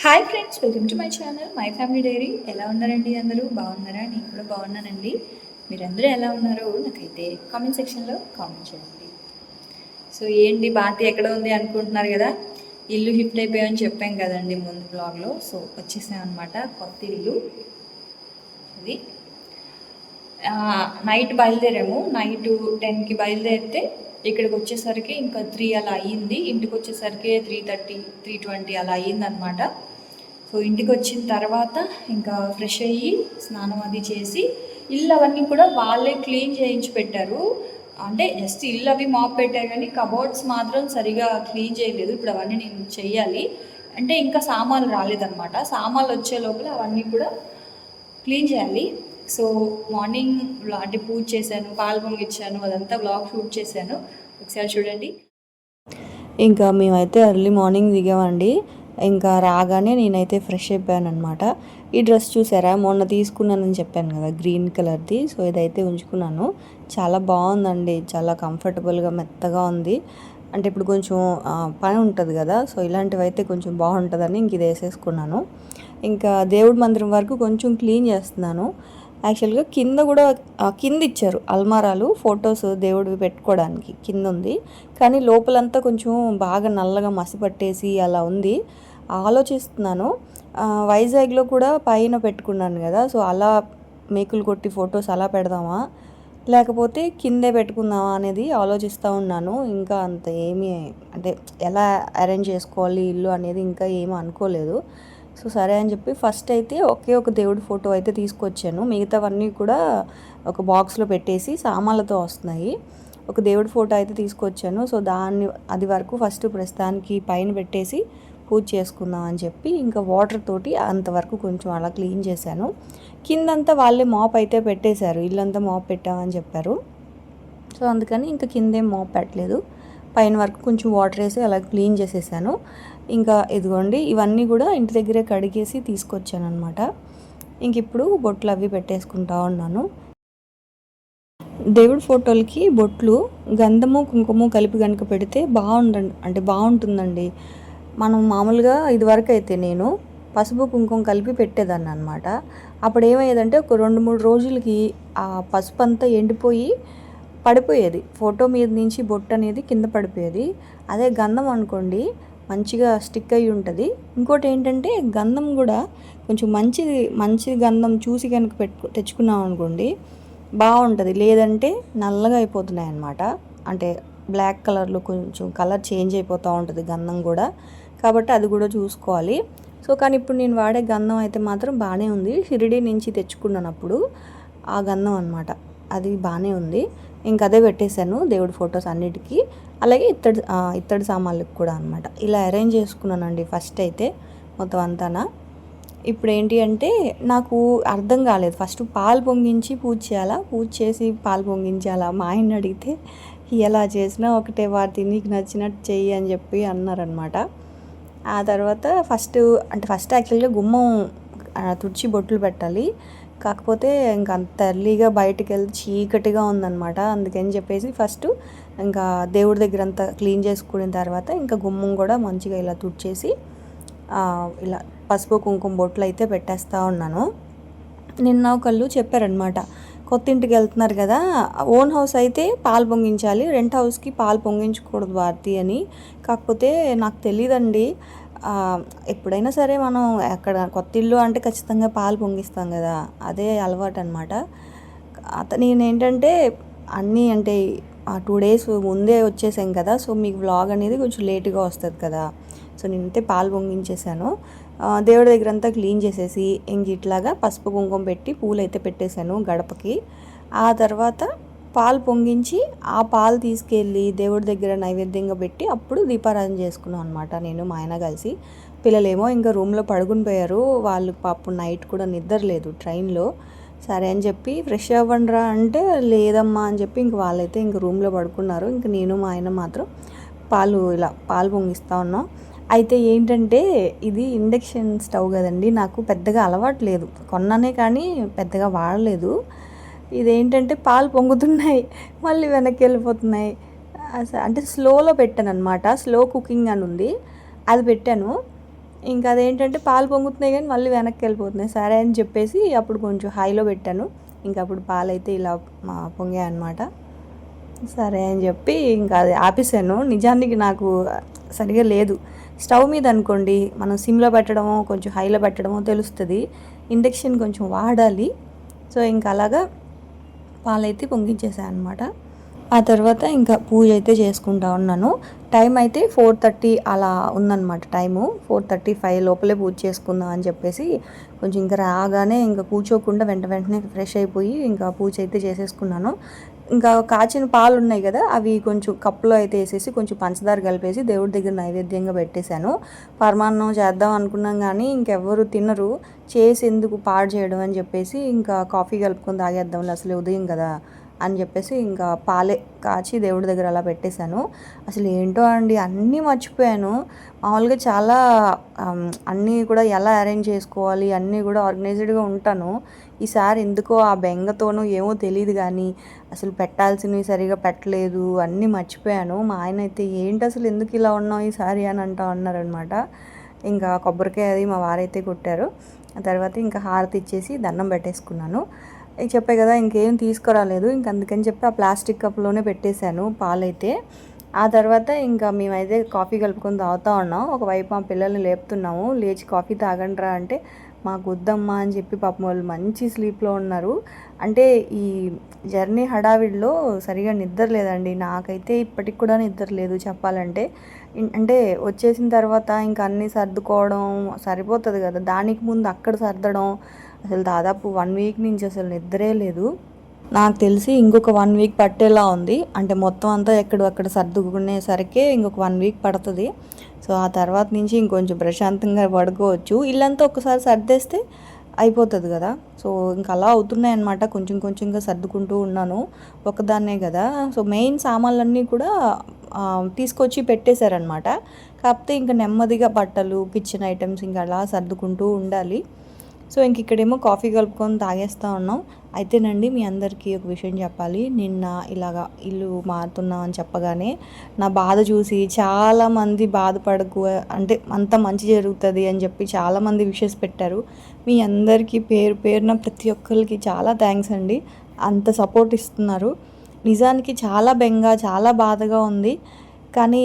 Hi friends, welcome to my channel my family dairy. ఎలా ఉన్నారండి? అందరూ బాగున్నారా? నేను కూడా బాగున్నానండి. మీరందరూ ఎలా ఉన్నారో నాకైతే కామెంట్ సెక్షన్లో కామెంట్ చేయండి. సో ఏంటి భారతి ఎక్కడ ఉంది అనుకుంటున్నారు కదా. ఇల్లు షిఫ్ట్ అయిపోయామని చెప్పాం కదండి ముందు బ్లాగ్లో. సో వచ్చేసాం అనమాట, కొత్త ఇల్లు అది. నైట్ బయలుదేరాము. నైట్ 10కి బయలుదేరితే ఇక్కడికి వచ్చేసరికి ఇంకా 3 అలా అయ్యింది. ఇంటికి వచ్చేసరికి 3:30 3:20 అలా అయ్యిందనమాట. సో ఇంటికి వచ్చిన తర్వాత ఇంకా ఫ్రెష్ అయ్యి స్నానం అది చేసి ఇల్లు అవన్నీ కూడా వాళ్ళే క్లీన్ చేయించి పెట్టారు. అంటే జస్ట్ ఇల్లు అవి మాప్ పెట్టారు కానీ కబోర్డ్స్ మాత్రం సరిగా క్లీన్ చేయలేదు. ఇప్పుడు అవన్నీ నేను చెయ్యాలి. అంటే ఇంకా సామాన్లు రాలేదన్నమాట. సామాన్లు వచ్చే లోపల అవన్నీ కూడా క్లీన్ చేయాలి. సో మార్నింగ్ అంటే పూజ చేశాను, పాలు పొంగిచ్చాను, అదంతా బ్లాగ్ షూట్ చేశాను. ఒకసారి చూడండి. ఇంకా మేమైతే ఎర్లీ మార్నింగ్ దిగామండి. ఇంకా రాగానే నేనైతే ఫ్రెష్ అయిపోయాను అనమాట. ఈ డ్రెస్ చూసారా, మొన్న తీసుకున్నానని చెప్పాను కదా, గ్రీన్ కలర్ది. సో ఇదైతే ఉంచుకున్నాను. చాలా బాగుందండి, చాలా కంఫర్టబుల్గా మెత్తగా ఉంది. అంటే ఇప్పుడు కొంచెం పని ఉంటుంది కదా, సో ఇలాంటివి అయితే కొంచెం బాగుంటుందని ఇంక ఇది వేసేసుకున్నాను. ఇంకా దేవుడి మందిరం వరకు కొంచెం క్లీన్ చేస్తున్నాను. యాక్చువల్గా కింద కూడా కింద ఇచ్చారు అల్మారాలు, ఫొటోస్ దేవుడివి పెట్టుకోవడానికి కింద ఉంది. కానీ లోపలంతా కొంచెం బాగా నల్లగా మసి పట్టేసి అలా ఉంది. ఆలోచిస్తున్నాను, వైజాగ్లో కూడా పైన పెట్టుకున్నాను కదా, సో అలా మేకులు కొట్టి ఫొటోస్ అలా పెడదామా లేకపోతే కిందే పెట్టుకుందామా అనేది ఆలోచిస్తూ ఉన్నాను. ఇంకా అంత ఏమీ అంటే ఎలా అరేంజ్ చేసుకోవాలి ఇల్లు అనేది ఇంకా ఏమీ అనుకోలేదు. సో సరే అని చెప్పి ఫస్ట్ అయితే ఒకే ఒక దేవుడి ఫోటో అయితే తీసుకొచ్చాను. మిగతావన్నీ కూడా ఒక బాక్స్లో పెట్టేసి సామాన్లతో వస్తున్నాయి. ఒక దేవుడి ఫోటో అయితే తీసుకొచ్చాను. సో అది వరకు ఫస్ట్ ప్రస్తుతానికి పైన పెట్టేసి పూజ చేసుకుందాం అని చెప్పి ఇంకా వాటర్ తోటి అంతవరకు కొంచెం అలా క్లీన్ చేశాను. కిందంతా వాళ్ళే మాప్ అయితే పెట్టేశారు, ఇల్లంతా మాప్ పెట్టామని చెప్పారు. సో అందుకని ఇంకా కిందేం మాప్ పెట్టలేదు, పైన వరకు కొంచెం వాటర్ వేసి అలా క్లీన్ చేసేసాను. ఇంకా ఇదిగోండి ఇవన్నీ కూడా ఇంటి దగ్గరే కడిగేసి తీసుకొచ్చాను అనమాట. ఇంక ఇప్పుడు బొట్లు అవి పెట్టేసుకుంటా ఉన్నాను. దేవుడి ఫోటోలకి బొట్లు గంధము కుంకుమ కలిపి కనుక పెడితే బాగుంటుందండి. మనం మామూలుగా ఇదివరకు అయితే నేను పసుపు కుంకుమ కలిపి పెట్టేదాన్ని అనమాట. అప్పుడు ఏమయ్యేదంటే ఒక 2-3 రోజులకి ఆ పసుపు అంతా ఎండిపోయి పడిపోయేది, ఫోటో మీద నుంచి బొట్టు అనేది కింద పడిపోయేది. అదే గంధం అనుకోండి మంచిగా స్టిక్ అయ్యి ఉంటుంది. ఇంకోటి ఏంటంటే గంధం కూడా కొంచెం మంచి గంధం చూసి కనుక తెచ్చుకున్నాం అనుకోండి బాగుంటుంది. లేదంటే నల్లగా అయిపోతున్నాయి అన్నమాట. అంటే బ్లాక్ కలర్లో కొంచెం కలర్ చేంజ్ అయిపోతూ ఉంటుంది గంధం కూడా, కాబట్టి అది కూడా చూసుకోవాలి. సో కానీ ఇప్పుడు నేను వాడే గంధం అయితే మాత్రం బాగానే ఉంది. షిరిడి నుంచి తెచ్చుకున్నప్పుడు ఆ గంధం అనమాట, అది బాగానే ఉంది. ఇంకా అదే పెట్టేశాను దేవుడి ఫొటోస్ అన్నిటికీ, అలాగే ఇత్తడి సామాన్లకు కూడా అనమాట. ఇలా అరేంజ్ చేసుకున్నానండి ఫస్ట్ అయితే మొత్తం అంతానా. ఇప్పుడు ఏంటి అంటే నాకు అర్థం కాలేదు, ఫస్ట్ పాలు పొంగించి పూజ చేయాలా, పూజ చేసి పాలు పొంగించాలా. మా ఆయన్ని అడిగితే ఎలా చేసినా ఒకటే వాటి నీకు నచ్చినట్టు చెయ్యి అని చెప్పి అన్నారనమాట. ఆ తర్వాత ఫస్ట్ యాక్చువల్గా గుమ్మం తుడిచి బొట్లు పెట్టాలి. కాకపోతే ఇంకా అంత ఎర్లీగా బయటికి వెళ్ళి చీకటిగా ఉందన్నమాట. అందుకని చెప్పేసి ఫస్ట్ ఇంకా దేవుడి దగ్గర అంతా క్లీన్ చేసుకున్న తర్వాత ఇంకా గుమ్మం కూడా మంచిగా ఇలా తుడిచేసి ఇలా పసుపు కుంకుమ బొట్లు అయితే పెట్టేస్తూ ఉన్నాను. నిన్న ఒకళ్ళు చెప్పారనమాట, కొత్త ఇంటికి వెళ్తున్నారు కదా, ఓన్ హౌస్ అయితే పాలు పొంగించాలి, రెంట్ హౌస్కి పాలు పొంగించకూడదు భారతి అని. కాకపోతే నాకు తెలియదండి, ఎప్పుడైనా సరే మనం అక్కడ కొత్త ఇల్లు అంటే ఖచ్చితంగా పాలు పొంగిస్తాం కదా, అదే అలవాటు అనమాట. నేనేంటంటే అన్నీ అంటే 2 days ముందే వచ్చేసాం కదా, సో మీకు వ్లాగ్ అనేది కొంచెం లేట్గా వస్తుంది కదా. సో నేనైతే పాలు పొంగించేసాను. దేవుడి దగ్గర అంతా క్లీన్ చేసేసి ఇంక ఇట్లాగా పసుపు కుంకుమ పెట్టి పూలు అయితే పెట్టేశాను గడపకి. ఆ తర్వాత పాలు పొంగించి ఆ పాలు తీసుకెళ్ళి దేవుడి దగ్గర నైవేద్యంగా పెట్టి అప్పుడు దీపారాధన చేసుకున్నాం అనమాట, నేను మా ఆయన కలిసి. పిల్లలేమో ఇంకా రూమ్లో పడుకుని పోయారు, వాళ్ళు పాపం నైట్ కూడా నిద్ర లేదు ట్రైన్లో. సరే అని చెప్పి ఫ్రెష్ అవ్వండిరా అంటే లేదమ్మా అని చెప్పి ఇంక వాళ్ళైతే ఇంక రూమ్లో పడుకున్నారు. ఇంక నేను మా ఆయన మాత్రం పాలు పొంగిస్తూ ఉన్నాం. అయితే ఏంటంటే ఇది ఇండక్షన్ స్టవ్ కదండి, నాకు పెద్దగా అలవాటు లేదు, కొన్నానే కానీ పెద్దగా వాడలేదు. ఇదేంటంటే పాలు పొంగుతున్నాయి మళ్ళీ వెనక్కి వెళ్ళిపోతున్నాయి. అంటే స్లోలో పెట్టాను అనమాట, స్లో కుకింగ్ అని ఉంది, అది పెట్టాను. ఇంకా అదేంటంటే పాలు పొంగుతున్నాయి కానీ మళ్ళీ వెనక్కి వెళ్ళిపోతున్నాయి. సరే అని చెప్పేసి అప్పుడు కొంచెం హైలో పెట్టాను. ఇంకా అప్పుడు పాలు అయితే ఇలా పొంగాయి అన్నమాట. సరే అని చెప్పి ఇంకా అది ఆపేసాను. నిజానికి నాకు సరిగా లేదు. స్టవ్ మీద అనుకోండి మనం సిమ్లో పెట్టడమో కొంచెం హైలో పెట్టడమో తెలుస్తుంది. ఇండక్షన్ కొంచెం వాడాలి. సో ఇంకా అలాగా పాలైతే పొంగించేసాను అనమాట. ఆ తర్వాత ఇంకా పూజ అయితే చేసుకుంటా ఉన్నాను. టైం అయితే 4:30 అలా ఉందన్నమాట. టైము 4:35 లోపలే పూజ చేసుకుందాం అని చెప్పేసి కొంచెం ఇంకా రాగానే ఇంకా కూర్చోకుండా వెంటనే ఫ్రెష్ అయిపోయి ఇంకా పూజ అయితే చేసేసుకున్నాను. ఇంకా కాచిన పాలు ఉన్నాయి కదా, అవి కొంచెం కప్పులో అయితే వేసేసి కొంచెం పంచదార కలిపేసి దేవుడి దగ్గర నైవేద్యంగా పెట్టేశాను. పరమాన్నం చేద్దాం అనుకున్నాం కానీ ఇంకెవ్వరు తినరు, చేసి ఎందుకు పాడు చేయడం అని చెప్పేసి ఇంకా కాఫీ కలుపుకొని తాగేద్దాంలే, అసలు ఉదయం కదా అని చెప్పేసి ఇంకా పాలే కాచి దేవుడి దగ్గర అలా పెట్టేశాను. అసలు ఏంటో అండి అన్నీ మర్చిపోయాను. మామూలుగా చాలా అన్నీ కూడా ఎలా అరేంజ్ చేసుకోవాలి అన్నీ కూడా ఆర్గనైజ్డ్గా ఉంటాను. ఈసారి ఎందుకో ఆ బెంగతోనో ఏమో తెలియదు కానీ అసలు పెట్టాల్సినవి సరిగా పెట్టలేదు, అన్నీ మర్చిపోయాను. మా ఆయన అయితే ఏంటి అసలు ఎందుకు ఇలా ఉన్నావు ఈసారి అని అన్నారనమాట. ఇంకా కొబ్బరికాయ అది మా వారైతే కొట్టారు. ఆ తర్వాత ఇంకా హారతి ఇచ్చేసి దండం పెట్టేసుకున్నాను. చెప్పే కదా ఇంకేం తీసుకురాలేదు, ఇంక అందుకని చెప్పి ఆ ప్లాస్టిక్ కప్లోనే పెట్టేశాను పాలైతే. ఆ తర్వాత ఇంకా మేమైతే కాఫీ కలుపుకొని తాగుతూ ఉన్నాం. ఒకవైపు మా పిల్లల్ని లేపుతున్నాము, లేచి కాఫీ తాగండిరా అంటే మాకు వద్దమ్మా అని చెప్పి పాపం వాళ్ళు మంచి స్లీప్లో ఉన్నారు. అంటే ఈ జర్నీ హడావిడిలో సరిగా నిద్ర లేదండి. నాకైతే ఇప్పటికి కూడా నిద్ర లేదు చెప్పాలంటే. అంటే వచ్చేసిన తర్వాత ఇంకా అన్నీ సర్దుకోవడం సరిపోతుంది కదా, దానికి ముందు అక్కడ సర్దడం, అసలు దాదాపు 1 వీక్ నుంచి అసలు నిద్రే లేదు. నాకు తెలిసి ఇంకొక 1 వీక్ పట్టేలా ఉంది. అంటే మొత్తం అంతా ఎక్కడక్కడ సర్దుకునేసరికి ఇంకొక 1 వీక్ పడుతుంది. సో ఆ తర్వాత నుంచి ఇంకొంచెం ప్రశాంతంగా పడుకోవచ్చు. ఇల్లంతా ఒకసారి సర్దేస్తే అయిపోతుంది కదా. సో ఇంకా అలా అవుతున్నాయి అన్నమాట. కొంచెంగా సర్దుకుంటూ ఉన్నాను, ఒకదాన్నే కదా. సో మెయిన్ సామాన్లన్నీ కూడా తీసుకొచ్చి పెట్టేశారనమాట. కాకపోతే ఇంకా నెమ్మదిగా బట్టలు, కిచెన్ ఐటమ్స్ ఇంకా అలా సర్దుకుంటూ ఉండాలి. సో ఇంక ఇక్కడేమో కాఫీ కలుపుకొని తాగేస్తూ ఉన్నాం. అయితేనండి మీ అందరికీ ఒక విషయం చెప్పాలి. నిన్న ఇలాగా ఇల్లు మారుతున్నాం అని చెప్పగానే నా బాధ చూసి చాలామంది బాధపడకు, అంటే అంత మంచి జరుగుతుంది అని చెప్పి చాలామంది విషెస్ పెట్టారు. మీ అందరికీ పేరు పేరున ప్రతి ఒక్కరికి చాలా థ్యాంక్స్ అండి. అంత సపోర్ట్ ఇస్తున్నారు. నిజానికి చాలా బెంగ, చాలా బాధగా ఉంది. కానీ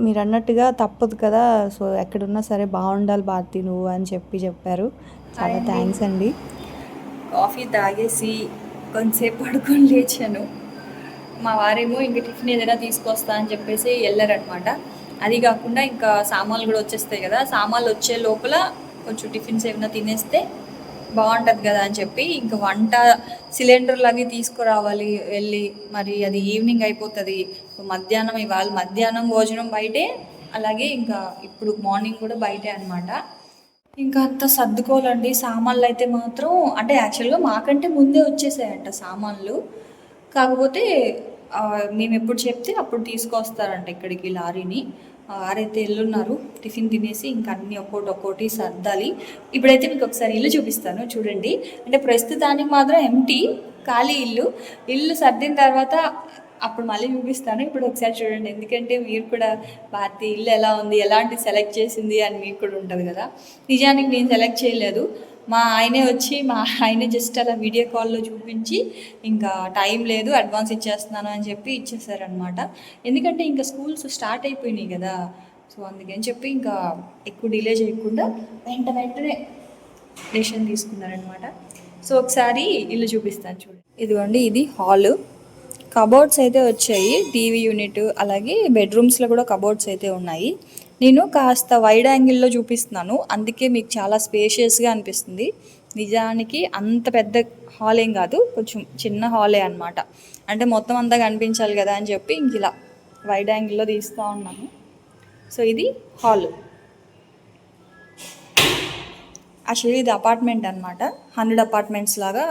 మీరు అన్నట్టుగా తప్పదు కదా. సో ఎక్కడున్నా సరే బాగుండాలి భారతి నువ్వు అని చెప్పారు. చాలా థ్యాంక్స్ అండి. కాఫీ తాగేసి కొంతసేపు పడుకొని లేచాను. మా వారేమో ఇంక టిఫిన్ ఏదైనా తీసుకొస్తా అని చెప్పేసి వెళ్ళారనమాట. అది కాకుండా ఇంకా సామాన్లు కూడా వచ్చేస్తాయి కదా, సామాన్లు వచ్చే లోపల కొంచెం టిఫిన్స్ ఏమైనా తినేస్తే బాగుంటుంది కదా అని చెప్పి ఇంకా వంట సిలిండర్లు అవి తీసుకురావాలి వెళ్ళి, మరి అది ఈవినింగ్ అయిపోతుంది. ఇవాళ మధ్యాహ్నం భోజనం బయటే, అలాగే ఇంకా ఇప్పుడు మార్నింగ్ కూడా బయటే అనమాట. ఇంకా అంతా సర్దుకోవాలండి. సామాన్లు అయితే మాత్రం అంటే యాక్చువల్గా మాకంటే ముందే వచ్చేసాయంట సామాన్లు. కాకపోతే మేము ఎప్పుడు చెప్తే అప్పుడు తీసుకొస్తారంట ఇక్కడికి లారీని. వారైతే ఎల్లున్నారు. టిఫిన్ తినేసి ఇంకా అన్నీ ఒక్కోటి సర్దాలి. ఇప్పుడైతే మీకు ఒకసారి ఇల్లు చూపిస్తాను చూడండి. అంటే ప్రస్తుతానికి మాత్రం ఎంటీ, ఖాళీ ఇల్లు సర్దిన తర్వాత అప్పుడు మళ్ళీ చూపిస్తాను. ఇప్పుడు ఒకసారి చూడండి, ఎందుకంటే మీరు కూడా భారతి ఇల్లు ఎలా ఉంది, ఎలాంటి సెలెక్ట్ చేసింది అని మీకు కూడా ఉంటుంది కదా. నిజానికి నేను సెలెక్ట్ చేయలేదు, మా ఆయనే జస్ట్ అలా వీడియో కాల్లో చూపించి ఇంకా టైం లేదు అడ్వాన్స్ ఇచ్చేస్తున్నాను అని చెప్పి ఇచ్చేసారనమాట. ఎందుకంటే ఇంకా స్కూల్స్ స్టార్ట్ అయిపోయినాయి కదా. సో అందుకని చెప్పి ఇంకా ఎక్కువ డిలే చేయకుండా వెంటనే డెసిషన్ తీసుకున్నారనమాట. సో ఒకసారి ఇల్లు చూపిస్తాను చూడండి. ఇదిగోండి, ఇది హాలు. కబోర్డ్స్ అయితే వచ్చాయి, టీవీ యూనిట్, అలాగే బెడ్రూమ్స్లో కూడా కబోర్డ్స్ అయితే ఉన్నాయి. నేను కాస్త వైడ్ యాంగిల్లో చూపిస్తున్నాను, అందుకే మీకు చాలా స్పేషియస్గా అనిపిస్తుంది. నిజానికి అంత పెద్ద హాల్ ఏం కాదు, కొంచెం చిన్న హాలే అనమాట. అంటే మొత్తం అంతా కనిపించాలి కదా అని చెప్పి ఇంక ఇలా వైడ్ యాంగిల్లో తీస్తూ ఉన్నాను. సో ఇది హాల్. యాక్చువల్లీ ఇది అపార్ట్మెంట్ అనమాట. 100 అపార్ట్మెంట్స్ లాగా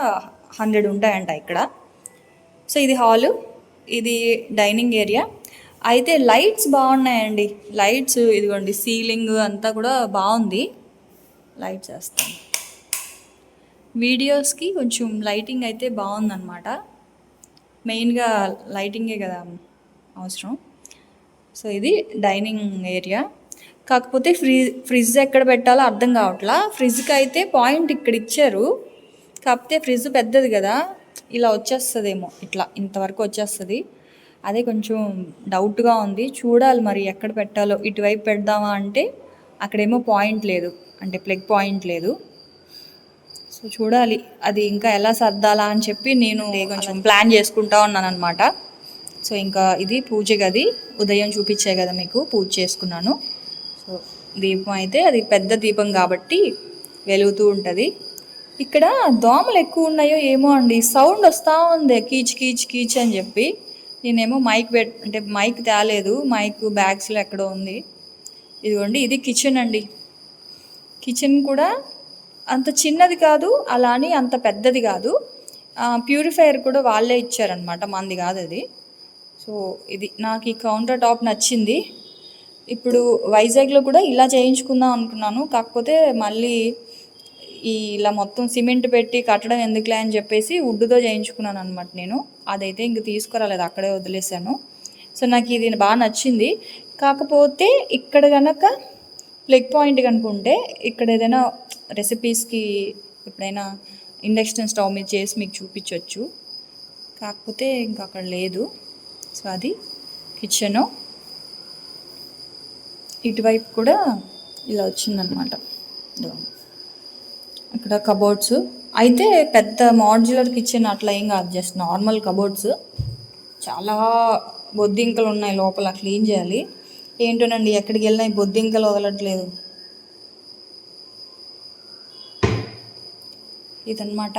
100 ఉంటాయంట ఇక్కడ. సో ఇది హాలు, ఇది డైనింగ్ ఏరియా. అయితే లైట్స్ బాగున్నాయండి. లైట్స్ ఇదిగోండి, సీలింగ్ అంతా కూడా బాగుంది. లైట్స్ వేస్తాను. వీడియోస్కి కొంచెం లైటింగ్ అయితే బాగుందన్నమాట. మెయిన్గా లైటింగే కదా అవసరం. సో ఇది డైనింగ్ ఏరియా. కాకపోతే ఫ్రిడ్జ్ ఎక్కడ పెట్టాలో అర్థం కావట్లా. ఫ్రిడ్జ్కి అయితే పాయింట్ ఇక్కడ ఇచ్చారు, కాకపోతే ఫ్రిడ్జ్ పెద్దది కదా, ఇలా వచ్చేస్తుందేమో, ఇట్లా ఇంతవరకు వచ్చేస్తుంది. అదే కొంచెం డౌట్గా ఉంది, చూడాలి మరి ఎక్కడ పెట్టాలో. ఇటువైపు పెడదామా అంటే అక్కడేమో పాయింట్ లేదు, అంటే ప్లగ్ పాయింట్ లేదు. సో చూడాలి అది ఇంకా ఎలా సర్దాలా అని చెప్పి నేను కొంచెం ప్లాన్ చేసుకుంటా ఉన్నాను అనమాట. సో ఇంకా ఇది పూజ గది, ఉదయం చూపించే కదా మీకు, పూజ చేసుకున్నాను. సో దీపం అయితే అది పెద్ద దీపం కాబట్టి వెలుగుతూ ఉంటుంది. ఇక్కడ దోమలు ఎక్కువ ఉన్నాయో ఏమో అండి, సౌండ్ వస్తూ ఉంది కీచ్ కీచ్ కీచ్ అని చెప్పి. నేనేమో మైక్ తేలేదు, మైక్ బ్యాగ్స్లో ఎక్కడో ఉంది. ఇదిగోండి, ఇది కిచెన్ అండి. కిచెన్ కూడా అంత చిన్నది కాదు, అలా అని అంత పెద్దది కాదు. ప్యూరిఫైయర్ కూడా వాళ్ళే ఇచ్చారనమాట, మంది కాదు అది. సో ఇది నాకు ఈ కౌంటర్ టాప్ నచ్చింది. ఇప్పుడు వైజాగ్లో కూడా ఇలా చేయించుకుందాం అనుకున్నాను, కాకపోతే మళ్ళీ ఇలా మొత్తం సిమెంట్ పెట్టి కట్టడం ఎందుకులే అని చెప్పేసి వుడ్తో చేయించుకున్నాను అనమాట నేను. అదైతే ఇంక తీసుకురాలేదు, అక్కడే వదిలేసాను. సో నాకు ఇది బాగా నచ్చింది. కాకపోతే ఇక్కడ కనుక ప్లగ్ పాయింట్ కనుకుంటే ఇక్కడ ఏదైనా రెసిపీస్కి ఎప్పుడైనా ఇండక్షన్ స్టవ్ మీద చేసి మీకు చూపించవచ్చు, కాకపోతే ఇంకా అక్కడ లేదు. సో అది కిచెను. ఇటువైపు కూడా ఇలా వచ్చిందనమాట. ఇక్కడ కబోర్డ్స్ అయితే పెద్ద మాడ్యులర్ కిచెన్ అట్లా ఏం కాదు, జస్ట్ నార్మల్ కబోర్డ్స్. చాలా బొద్దింకలు ఉన్నాయి లోపల, క్లీన్ చేయాలి. ఏంటోనండి ఎక్కడికి వెళ్ళినా ఈ బొద్దింకలు వదలట్లేదు. ఇదన్నమాట.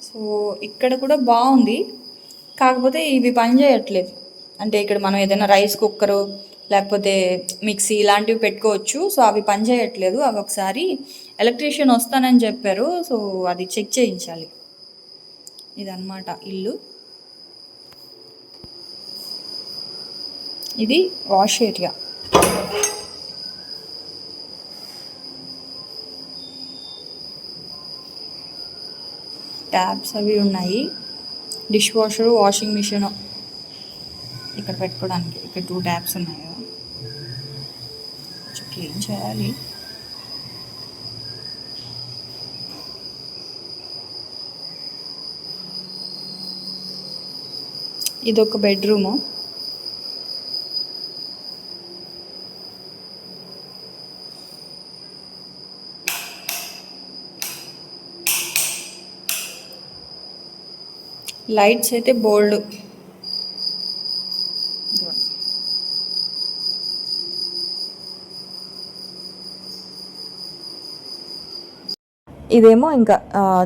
సో ఇక్కడ కూడా బాగుంది, కాకపోతే ఇవి పని చేయట్లేదు. అంటే ఇక్కడ మనం ఏదైనా రైస్ కుక్కరు లేకపోతే మిక్సీ ఇలాంటివి పెట్టుకోవచ్చు. సో అవి పని చేయట్లేదు. అవి ఒకసారి ఎలక్ట్రీషియన్ వస్తానని చెప్పారు, సో అది చెక్ చేయించాలి. ఇదన్నమాట ఇల్లు. ఇది వాష్ ఏరియా. ట్యాబ్స్ అవి ఉన్నాయి, డిష్ వాషరు, వాషింగ్ మిషన్ ఇక్కడ పెట్టుకోవడానికి. ఇక్కడ 2 ట్యాబ్స్ ఉన్నాయి, కొంచెం క్లీన్ చేయాలి. ఇదొక బెడ్రూము. లైట్స్ అయితే బోల్డ్. ఇదేమో ఇంకా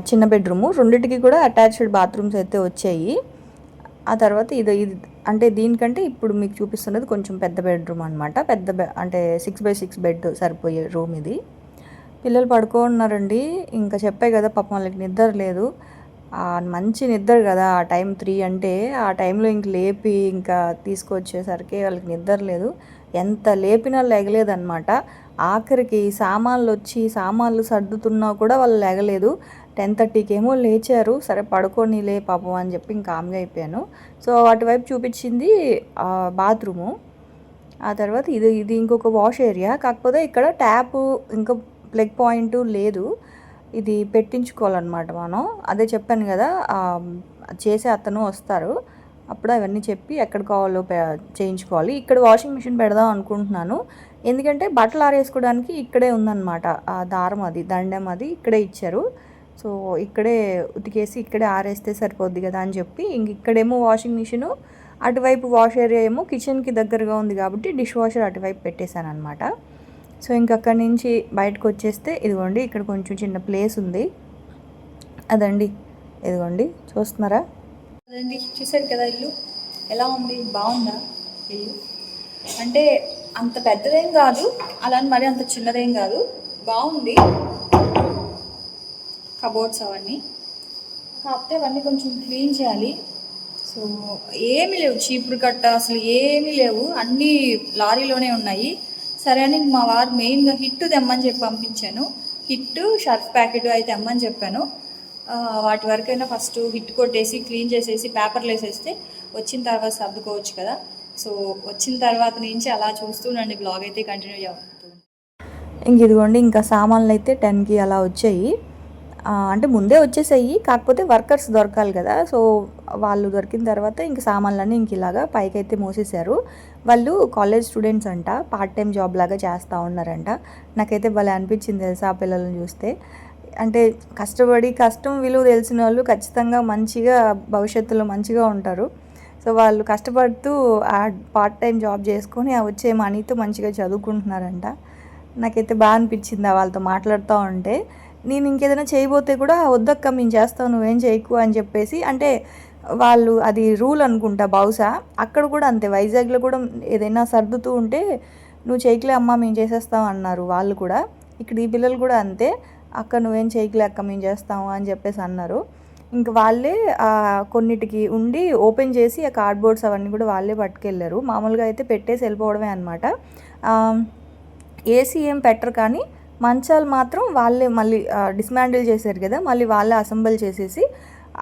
చిన్న బెడ్రూము. రెండింటికి కూడా అటాచ్డ్ బాత్రూమ్స్ అయితే వచ్చాయి. ఆ తర్వాత ఇది అంటే దీనికంటే ఇప్పుడు మీకు చూపిస్తున్నది కొంచెం పెద్ద బెడ్రూమ్ అనమాట. అంటే 6x6 బెడ్ సరిపోయే రూమ్ ఇది. పిల్లలు పడుకోన్నారండి. ఇంకా చెప్పే కదా పాపం వాళ్ళకి నిద్ర లేదు. మంచి నిద్ర కదా ఆ టైం 3 అంటే, ఆ టైంలో ఇంక లేపి ఇంకా తీసుకొచ్చేసరికి వాళ్ళకి నిద్ర లేదు. ఎంత లేపినా లేగలేదన్నమాట. ఆఖరికి సామాన్లు సర్దుతున్నా కూడా వాళ్ళు లేగలేదు. 10:30కి ఏమో లేచారు. సరే పడుకోనిలే పాపం అని చెప్పి ఇంకా కామ్గా అయిపోయాను. సో అటువైపు చూపించింది బాత్రూము. ఆ తర్వాత ఇది ఇంకొక వాష్ ఏరియా. కాకపోతే ఇక్కడ ట్యాపు ఇంకా ప్లగ్ పాయింట్ లేదు, ఇది పెట్టించుకోవాలన్నమాట మనం. అదే చెప్పాను కదా, చేసే అతను వస్తారు, అప్పుడు అవన్నీ చెప్పి ఎక్కడ కావాలో చేయించుకోవాలి. ఇక్కడ వాషింగ్ మిషన్ పెడదాం అనుకుంటున్నాను, ఎందుకంటే బట్టలు ఆరేసుకోవడానికి ఇక్కడే ఉందన్నమాట. ఆ దారం దండం ఇక్కడే ఇచ్చారు. సో ఇక్కడే ఉతికేసి ఇక్కడే ఆరేస్తే సరిపోద్ది కదా అని చెప్పి ఇక్కడేమో వాషింగ్ మిషను, అటువైపు వాష్ ఏరియా ఏమో కిచెన్కి దగ్గరగా ఉంది కాబట్టి డిష్ వాషర్ అటువైపు పెట్టేశాను అనమాట. సో ఇంకక్కడి నుంచి బయటకు వచ్చేస్తే ఇదిగోండి, ఇక్కడ కొంచెం చిన్న ప్లేస్ ఉంది. అదండి, ఇదిగోండి చూస్తున్నారా? అదండి, చూసారు కదా ఇల్లు ఎలా ఉంది, బాగుందా ఇల్లు? అంటే అంత పెద్దదేం కాదు, అలాని మరి అంత చిన్నదేం కాదు, బాగుంది. కబోర్డ్స్ అవన్నీ, కాకపోతే అవన్నీ కొంచెం క్లీన్ చేయాలి. సో ఏమీ లేవు, చీపురు కట్ట అసలు ఏమీ లేవు, అన్నీ లారీలోనే ఉన్నాయి. సరే అని మా వారు మెయిన్గా హిట్ తెమ్మని చెప్పి పంపించాను. హిట్, షర్ఫ్ ప్యాకెట్ అయితే తెమ్మని చెప్పాను. వాటి వరకైనా ఫస్ట్ హిట్ కొట్టేసి క్లీన్ చేసేసి పేపర్లు వేసేస్తే వచ్చిన తర్వాత సర్దుకోవచ్చు కదా. సో వచ్చిన తర్వాత నుంచి అలా చూస్తూనండి బ్లాగ్ అయితే కంటిన్యూ చేస్తాను. ఇంక ఇదిగోండి ఇంకా సామాన్లు అయితే 10కి అలా వచ్చాయి. అంటే ముందే వచ్చేసాయి, కాకపోతే వర్కర్స్ దొరకాలి కదా, సో వాళ్ళు దొరికిన తర్వాత ఇంక సామాన్లన్నీ ఇంక ఇలాగా పైకైతే మోసేశారు. వాళ్ళు కాలేజ్ స్టూడెంట్స్ అంట, పార్ట్ టైం జాబ్ లాగా చేస్తూ ఉన్నారంట. నాకైతే భలే అనిపించింది తెలుసా ఆ పిల్లల్ని చూస్తే. అంటే కష్టపడి కష్టం విలువ తెలిసిన వాళ్ళు ఖచ్చితంగా మంచిగా భవిష్యత్తులో మంచిగా ఉంటారు. సో వాళ్ళు కష్టపడుతూ ఆ పార్ట్ టైం జాబ్ చేసుకొని ఆ వచ్చే మనీతో మంచిగా చదువుకుంటున్నారంట. నాకైతే బాగా అనిపించింది వాళ్ళతో మాట్లాడుతూ ఉంటే. నేను ఇంకేదైనా చేయబోతే కూడా వద్దక్క మేము చేస్తాం నువ్వేం చేయకు అని చెప్పేసి, అంటే వాళ్ళు అది రూల్ అనుకుంటా బహుశా. అక్కడ కూడా అంతే, వైజాగ్లో కూడా ఏదైనా సర్దుతూ ఉంటే నువ్వు చేయట్లే అమ్మ మేము చేసేస్తాం అన్నారు వాళ్ళు కూడా. ఇక్కడ ఈ పిల్లలు కూడా అంతే, అక్క నువ్వేం చేయట్లే అక్క మేము చేస్తాము అని చెప్పేసి అన్నారు. ఇంక వాళ్ళే కొన్నిటికి ఉండి ఓపెన్ చేసి ఆ కార్డ్బోర్డ్స్ అవన్నీ కూడా వాళ్ళే పట్టుకెళ్ళారు. మామూలుగా అయితే పెట్టేసి వెళ్ళిపోవడమే అనమాట. ఏసీ ఏం పెట్టరు, కానీ మంచాలు మాత్రం వాళ్ళే మళ్ళీ డిస్మాండిల్ చేశారు కదా, మళ్ళీ వాళ్ళే అసెంబుల్ చేసేసి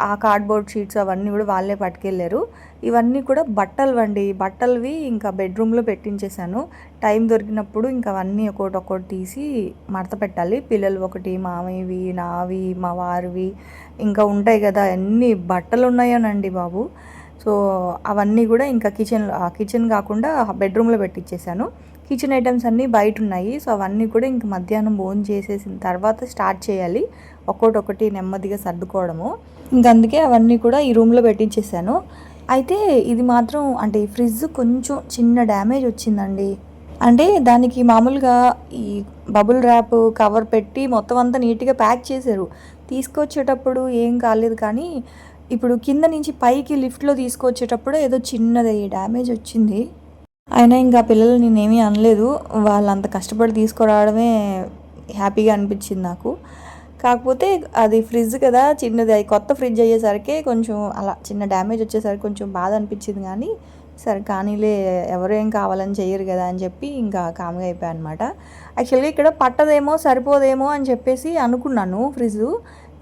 ఆ కార్డ్బోర్డ్ షీట్స్ అవన్నీ కూడా వాళ్ళే పట్టుకెళ్ళారు. ఇవన్నీ కూడా బట్టలవి ఇంకా బెడ్రూమ్లో పెట్టించేశాను. టైం దొరికినప్పుడు ఇంకా అవన్నీ ఒక్కొక్కటి తీసి మడత పెట్టాలి. పిల్లలు ఒకటి, మామయ్యవి, నావి, మా వారివి ఇంకా ఉంటాయి కదా, ఎన్ని బట్టలు ఉన్నాయోనండి బాబు. సో అవన్నీ కూడా ఇంకా కిచెన్ కాకుండా బెడ్రూమ్లో పెట్టించేసాను. కిచెన్ ఐటమ్స్ అన్నీ బయట ఉన్నాయి. సో అవన్నీ కూడా ఇంక మధ్యాహ్నం భోజనం చేసేసిన తర్వాత స్టార్ట్ చేయాలి ఒక్కొక్కటి నెమ్మదిగా సర్దుకోవడము. ఇంక అందుకే అవన్నీ కూడా ఈ రూమ్లో పెట్టించేసాను. అయితే ఇది మాత్రం అంటే ఈ ఫ్రిడ్జ్ కొంచెం చిన్న డ్యామేజ్ వచ్చిందండి. అంటే దానికి మామూలుగా ఈ బబుల్ ర్యాప్ కవర్ పెట్టి మొత్తం అంతా నీట్గా ప్యాక్ చేశారు. తీసుకొచ్చేటప్పుడు ఏం కాలేదు, కానీ ఇప్పుడు కింద నుంచి పైకి లిఫ్ట్లో తీసుకొచ్చేటప్పుడు ఏదో చిన్నది డ్యామేజ్ వచ్చింది. అయినా ఇంకా పిల్లలు నేనేమీ అనలేదు, వాళ్ళు అంత కష్టపడి తీసుకురావడమే హ్యాపీగా అనిపించింది నాకు. కాకపోతే అది ఫ్రిడ్జ్ కదా చిన్నది, అది కొత్త ఫ్రిడ్జ్ అయ్యేసరికి కొంచెం అలా చిన్న డ్యామేజ్ వచ్చేసరికి కొంచెం బాధ అనిపించింది. కానీ సరే కానీలే, ఎవరు ఏం కావాలని చెయ్యరు కదా అని చెప్పి ఇంకా కామ్గా అయిపోయాయి అనమాట. యాక్చువల్గా ఇక్కడ పట్టదేమో సరిపోదేమో అని చెప్పేసి అనుకున్నాను ఫ్రిడ్జ్,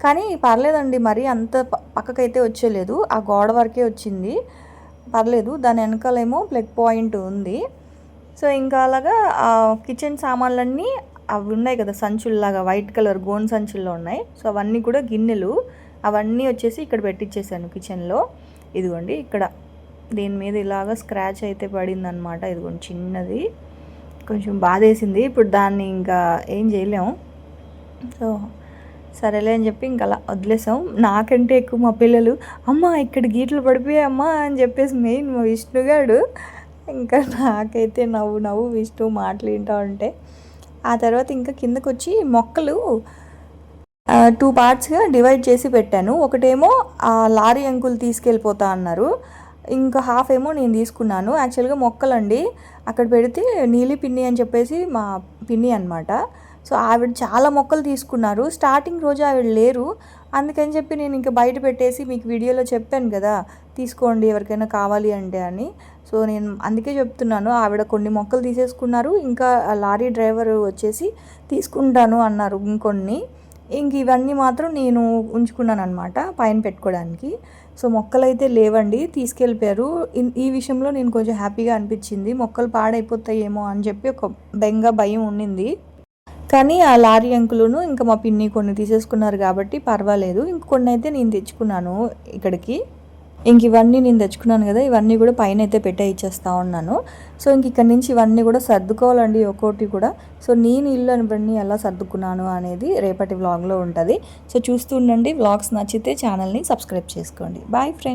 కానీ పర్లేదండి, మరి అంత పక్కకైతే వచ్చేలేదు, ఆ గోడ వరకే వచ్చింది, పర్లేదు. దాని వెనకాలేమో ప్లగ్ పాయింట్ ఉంది. సో ఇంకా అలాగా కిచెన్ సామాన్లన్నీ అవి ఉన్నాయి కదా సంచుల్లాగా, వైట్ కలర్ గోన్ సంచుల్లో ఉన్నాయి. సో అవన్నీ కూడా గిన్నెలు అవన్నీ వచ్చేసి ఇక్కడ పెట్టించేసాను కిచెన్లో. ఇదిగోండి ఇక్కడ దీని మీద ఇలాగ స్క్రాచ్ అయితే పడిందనమాట. ఇదిగోండి చిన్నది, కొంచెం బాధేసింది. ఇప్పుడు దాన్ని ఇంకా ఏం చేయలేము. సో సరేలే అని చెప్పి ఇంకా అలా వదిలేసాం. నాకంటే ఎక్కువ మా పిల్లలు అమ్మ ఇక్కడ గీట్లు పడిపోయాయమ్మా అని చెప్పేసి మెయిన్ మా విష్ణుగాడు. ఇంకా నాకైతే నవ్వు విష్ణు మాటలు వింటూ ఉంటే. ఆ తర్వాత ఇంకా కిందకు వచ్చి మొక్కలు 2 పార్ట్స్గా డివైడ్ చేసి పెట్టాను. ఒకటేమో ఆ లారీ అంకుల్ తీసుకెళ్ళిపోతా అన్నారు, ఇంకా హాఫ్ ఏమో నేను తీసుకున్నాను. యాక్చువల్గా మొక్కలండి అక్కడ పెడితే నీలి పిన్ని అని చెప్పేసి మా పిన్ని అనమాట. సో ఆవిడ చాలా మొక్కలు తీసుకున్నారు. స్టార్టింగ్ రోజు ఆవిడ లేరు, అందుకని చెప్పి నేను ఇంకా బయట పెట్టేసి మీకు వీడియోలో చెప్పాను కదా తీసుకోండి ఎవరికైనా కావాలి అంటే అని. సో నేను అందుకే చెప్తున్నాను, ఆవిడ కొన్ని మొక్కలు తీసేసుకున్నారు, ఇంకా లారీ డ్రైవర్ వచ్చేసి తీసుకుంటాను అన్నారు ఇంకొన్ని. ఇంక ఇవన్నీ మాత్రం నేను ఉంచుకున్నాను అనమాట పైన పెట్టుకోవడానికి. సో మొక్కలు అయితే లేవండి, తీసుకెళ్ళిపోయారు. ఈ విషయంలో నేను కొంచెం హ్యాపీగా అనిపించింది. మొక్కలు పాడైపోతాయేమో అని చెప్పి ఒక భయం ఉండింది. కానీ ఆ లారీ అంకులును ఇంకా మా పిన్ని కొన్ని తీసేసుకున్నారు కాబట్టి పర్వాలేదు. ఇంకొన్ని అయితే నేను తెచ్చుకున్నాను ఇక్కడికి. ఇంక ఇవన్నీ నేను తెచ్చుకున్నాను కదా, ఇవన్నీ కూడా పైన అయితే పెట్టే ఇచ్చేస్తూ ఉన్నాను. సో ఇంక ఇక్కడ నుంచి ఇవన్నీ కూడా సర్దుకోవాలండి ఒక్కోటి కూడా. సో నేను ఇల్లు ఇవన్నీ ఎలా సర్దుకున్నాను అనేది రేపటి వ్లాగ్లో ఉంటుంది. సో చూస్తూ ఉండండి. వ్లాగ్స్ నచ్చితే ఛానల్ని సబ్స్క్రైబ్ చేసుకోండి. Bye friends.